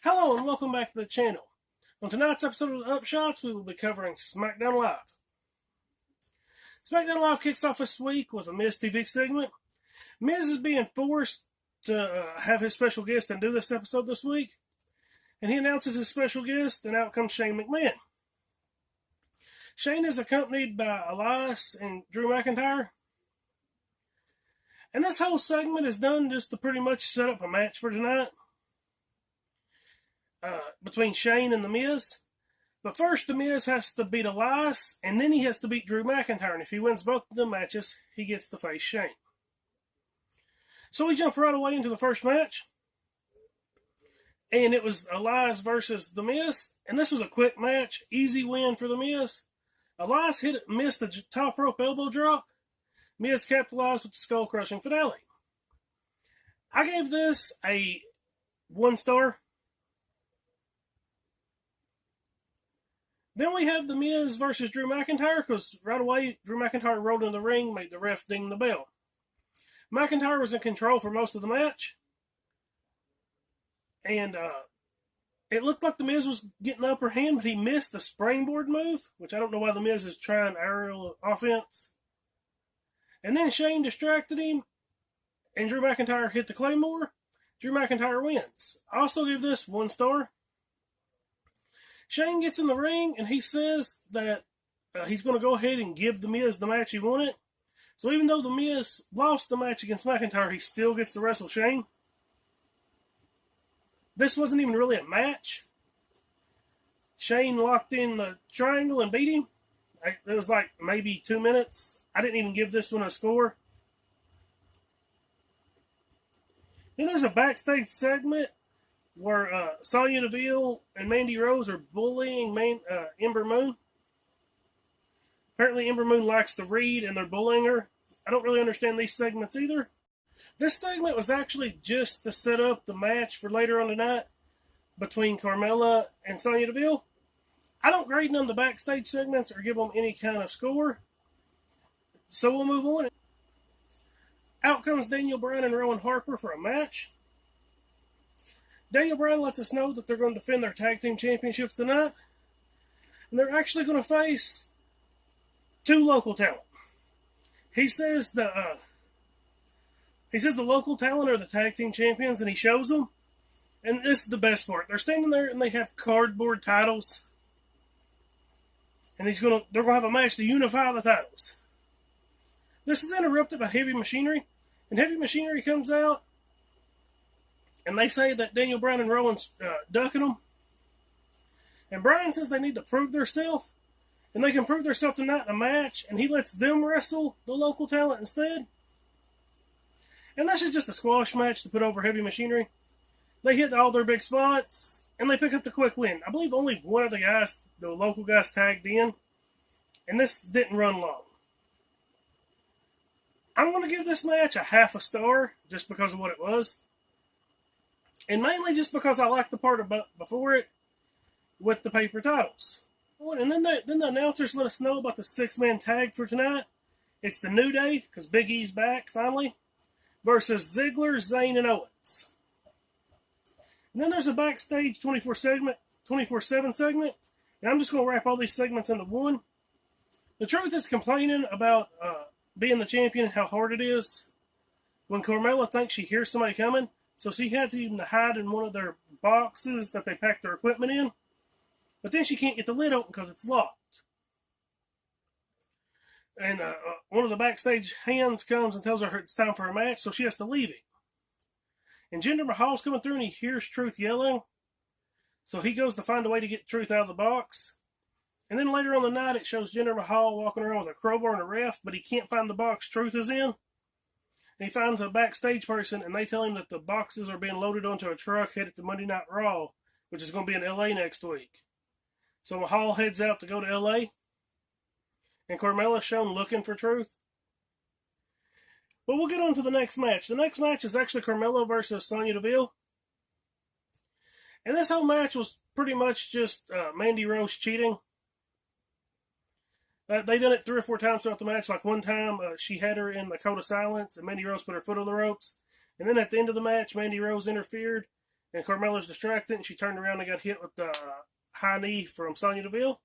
Hello and welcome back to the channel. On tonight's episode of UpShots, we will be covering Smackdown Live. Smackdown Live kicks off this week with a Miz TV segment. Miz is being forced to have his special guest and do this episode this week, and he announces his special guest, and out comes Shane McMahon. Shane is accompanied by Elias and Drew McIntyre, and this whole segment is done just to pretty much set up a match for tonight. Between Shane and The Miz. But first, The Miz has to beat Elias, and then he has to beat Drew McIntyre. And if he wins both of the matches, he gets to face Shane. So we jump right away into the first match. And it was Elias versus The Miz. And this was a quick match. Easy win for The Miz. Elias missed the top rope elbow drop. Miz capitalized with the skull-crushing finale. I gave this a 1 star. Then we have The Miz versus Drew McIntyre, because right away, Drew McIntyre rolled in the ring, made the ref ding the bell. McIntyre was in control for most of the match. And it looked like The Miz was getting the upper hand, but he missed the springboard move, which I don't know why The Miz is trying aerial offense. And then Shane distracted him, and Drew McIntyre hit the Claymore. Drew McIntyre wins. I also give this 1 star. Shane gets in the ring, and he says that he's going to go ahead and give The Miz the match he wanted. So even though The Miz lost the match against McIntyre, he still gets to wrestle Shane. This wasn't even really a match. Shane locked in the triangle and beat him. It was like maybe 2 minutes. I didn't even give this one a score. Then there's a backstage segment where Sonya Deville and Mandy Rose are bullying Ember Moon. Apparently Ember Moon likes to read, and they're bullying her. I don't really understand these segments either. This segment was actually just to set up the match for later on tonight between Carmella and Sonya Deville. I don't grade none of the backstage segments or give them any kind of score. So we'll move on. Out comes Daniel Bryan and Rowan Harper for a match. Daniel Bryan lets us know that they're going to defend their tag team championships tonight. And they're actually going to face 2 local talent. He says the local talent are the tag team champions, and he shows them. And this is the best part. They're standing there and they have cardboard titles. And they're going to have a match to unify the titles. This is interrupted by Heavy Machinery. And Heavy Machinery comes out. And they say that Daniel Bryan and Rowan's ducking them. And Bryan says they need to prove themselves. And they can prove themselves tonight in a match. And he lets them wrestle the local talent instead. And this is just a squash match to put over Heavy Machinery. They hit all their big spots. And they pick up the quick win. I believe only one of the local guys tagged in. And this didn't run long. I'm going to give this match a 1/2 star. Just because of what it was. And mainly just because I like the part before it with the paper titles. And then the announcers let us know about the 6-man tag for tonight. It's the New Day, because Big E's back finally, versus Ziggler, Zayn, and Owens. And then there's a backstage 24/7 segment. And I'm just going to wrap all these segments into one. The Truth is complaining about being the champion and how hard it is when Carmella thinks she hears somebody coming. So she had to even hide in one of their boxes that they packed their equipment in. But then she can't get the lid open because it's locked. And one of the backstage hands comes and tells her it's time for a match, so she has to leave it. And Jinder Mahal's coming through and he hears Truth yelling. So he goes to find a way to get Truth out of the box. And then later on the night it shows Jinder Mahal walking around with a crowbar and a ref, but he can't find the box Truth is in. He finds a backstage person, and they tell him that the boxes are being loaded onto a truck headed to Monday Night Raw, which is going to be in L.A. next week. So Mahal heads out to go to L.A., and Carmella's shown looking for Truth. But we'll get on to the next match. The next match is actually Carmella versus Sonya Deville. And this whole match was pretty much just Mandy Rose cheating. They done it 3 or 4 times throughout the match. Like one time, she had her in the code of silence, and Mandy Rose put her foot on the ropes. And then at the end of the match, Mandy Rose interfered, and Carmella's distracted, and she turned around and got hit with the high knee from Sonya Deville.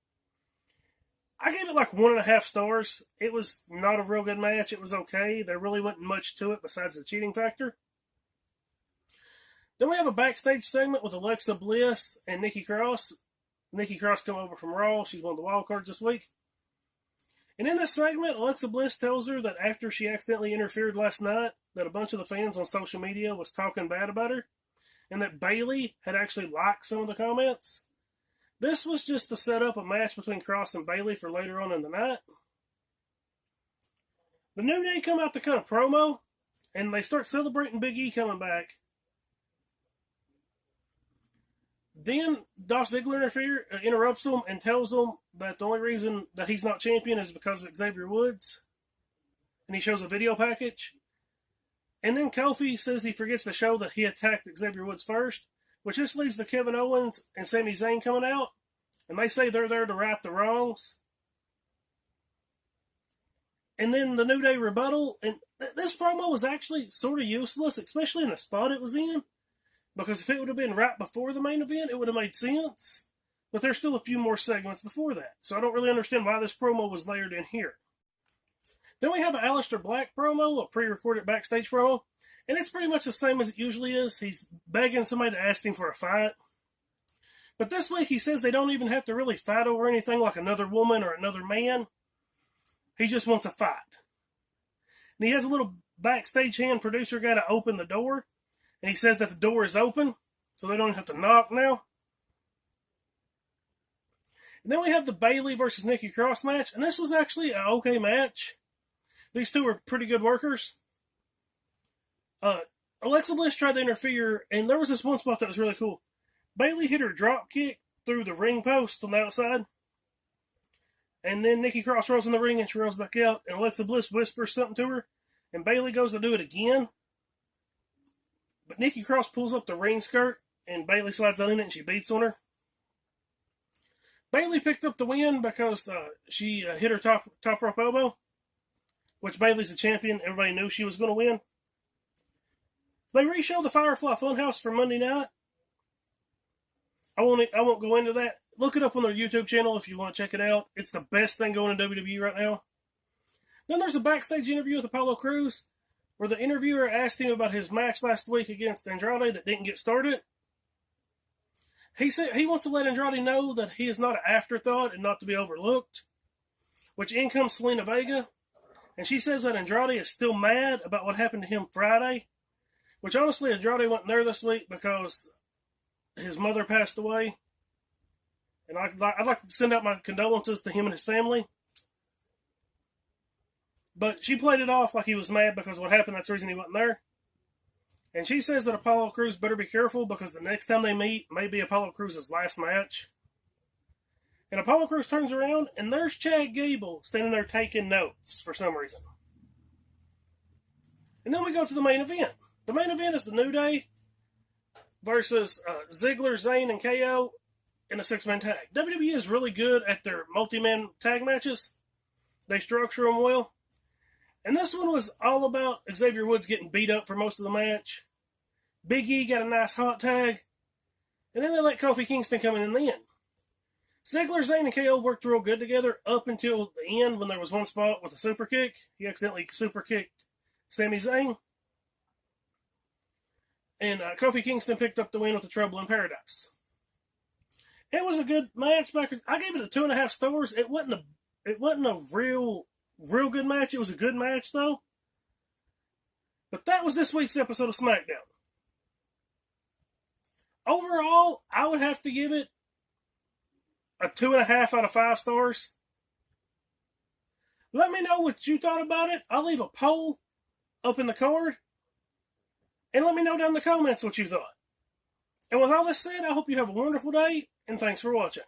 I gave it like 1.5 stars. It was not a real good match. It was okay. There really wasn't much to it besides the cheating factor. Then we have a backstage segment with Alexa Bliss and Nikki Cross. Nikki Cross come over from Raw. She's one of the wild cards this week. And in this segment, Alexa Bliss tells her that after she accidentally interfered last night, that a bunch of the fans on social media was talking bad about her, and that Bayley had actually liked some of the comments. This was just to set up a match between Cross and Bayley for later on in the night. The New Day come out to cut a promo, and they start celebrating Big E coming back. Then Dolph Ziggler interrupts them and tells them that the only reason that he's not champion is because of Xavier Woods. And he shows a video package. And then Kofi says he forgets to show that he attacked Xavier Woods first, which just leads to Kevin Owens and Sami Zayn coming out. And they say they're there to right the wrongs. And then the New Day rebuttal. And this promo was actually sort of useless, especially in the spot it was in. Because if it would have been right before the main event, it would have made sense. But there's still a few more segments before that. So I don't really understand why this promo was layered in here. Then we have an Aleister Black promo, a pre-recorded backstage promo. And it's pretty much the same as it usually is. He's begging somebody to ask him for a fight. But this week he says they don't even have to really fight over anything like another woman or another man. He just wants a fight. And he has a little backstage hand producer guy to open the door. And he says that the door is open, so they don't have to knock now. And then we have the Bayley versus Nikki Cross match. And this was actually an okay match. These two were pretty good workers. Alexa Bliss tried to interfere, and there was this one spot that was really cool. Bayley hit her drop kick through the ring post on the outside. And then Nikki Cross rolls in the ring, and she rolls back out. And Alexa Bliss whispers something to her. And Bayley goes to do it again. But Nikki Cross pulls up the ring skirt, and Bayley slides on in it, and she beats on her. Bayley picked up the win because she hit her top rope elbow, which Bayley's the champion. Everybody knew she was going to win. They re-showed the Firefly Funhouse for Monday night. I won't go into that. Look it up on their YouTube channel if you want to check it out. It's the best thing going in WWE right now. Then there's a backstage interview with Apollo Crews, where the interviewer asked him about his match last week against Andrade that didn't get started. He said he wants to let Andrade know that he is not an afterthought and not to be overlooked. Which in comes Selena Vega, and she says that Andrade is still mad about what happened to him Friday. Which honestly, Andrade wasn't there this week because his mother passed away. And I'd like to send out my condolences to him and his family. But she played it off like he was mad because of what happened. That's the reason he wasn't there. And she says that Apollo Crews better be careful because the next time they meet may be Apollo Crews' last match. And Apollo Crews turns around, and there's Chad Gable standing there taking notes for some reason. And then we go to the main event. The main event is the New Day versus Ziggler, Zayn, and KO in a 6-man tag. WWE is really good at their multi-man tag matches. They structure them well. And this one was all about Xavier Woods getting beat up for most of the match. Big E got a nice hot tag. And then they let Kofi Kingston come in the end. Ziggler, Zayn, and KO worked real good together up until the end when there was one spot with a super kick. He accidentally super kicked Sami Zayn. And Kofi Kingston picked up the win with the Trouble in Paradise. It was a good match. I gave it a 2.5 stars. It wasn't a real good match. It was a good match, though. But that was this week's episode of SmackDown. Overall, I would have to give it a 2.5 out of 5 stars. Let me know what you thought about it. I'll leave a poll up in the card. And let me know down in the comments what you thought. And with all this said, I hope you have a wonderful day, and thanks for watching.